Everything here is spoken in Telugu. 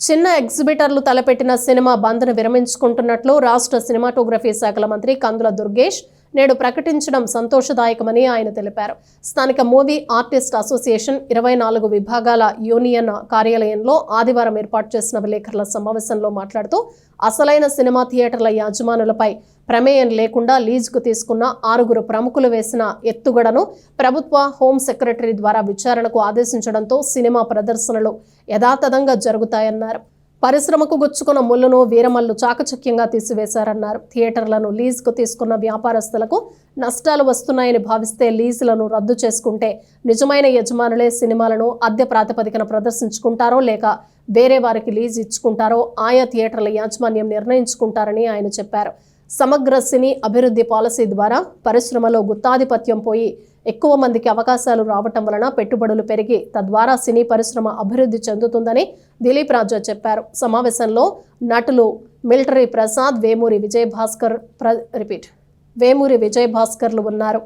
చిన్న ఎగ్జిబిటర్లు తలపెట్టిన సినిమా బంద్ను విరమించుకుంటున్నట్లు రాష్ట్ర సినిమాటోగ్రఫీ శాఖల మంత్రి కందుల దుర్గేష్ నేడు ప్రకటించడం సంతోషదాయకమని ఆయన తెలిపారు. స్థానిక మూవీ ఆర్టిస్ట్ అసోసియేషన్ 24 విభాగాల యూనియన్ కార్యాలయంలో ఆదివారం ఏర్పాటు చేసిన విలేకరుల సమావేశంలో మాట్లాడుతూ అసలైన సినిమా థియేటర్ల యాజమానులపై ప్రమేయం లేకుండా లీజుకు తీసుకున్న 6 ప్రముఖులు వేసిన ఎత్తుగడను ప్రభుత్వ హోం సెక్రటరీ ద్వారా విచారణకు ఆదేశించడంతో సినిమా ప్రదర్శనలు యథాతథంగా జరుగుతాయన్నారు. పరిశ్రమకు గుచ్చుకున్న ముళ్లును వీరమల్లు చాకచక్యంగా తీసివేశారన్నారు. థియేటర్లను లీజుకు తీసుకున్న వ్యాపారస్తులకు నష్టాలు వస్తున్నాయని భావిస్తే లీజులను రద్దు చేసుకుంటే నిజమైన యజమానులే సినిమాలను అద్దె ప్రాతిపదికన ప్రదర్శించుకుంటారో లేక వేరే వారికి లీజు ఇచ్చుకుంటారో ఆయా థియేటర్ల యాజమాన్యం నిర్ణయించుకుంటారని ఆయన చెప్పారు. సమగ్ర సినీ అభివృద్ధి పాలసీ ద్వారా పరిశ్రమలో గుత్తాధిపత్యం పోయి ఎక్కువ మందికి అవకాశాలు రావటం వలన పెట్టుబడులు పెరిగి తద్వారా సినీ పరిశ్రమ అభివృద్ధి చెందుతుందని దిలీప్ రాజా చెప్పారు. సమావేశంలో నటులు మిలిటరీ ప్రసాద్, వేమూరి విజయభాస్కర్లు ఉన్నారు.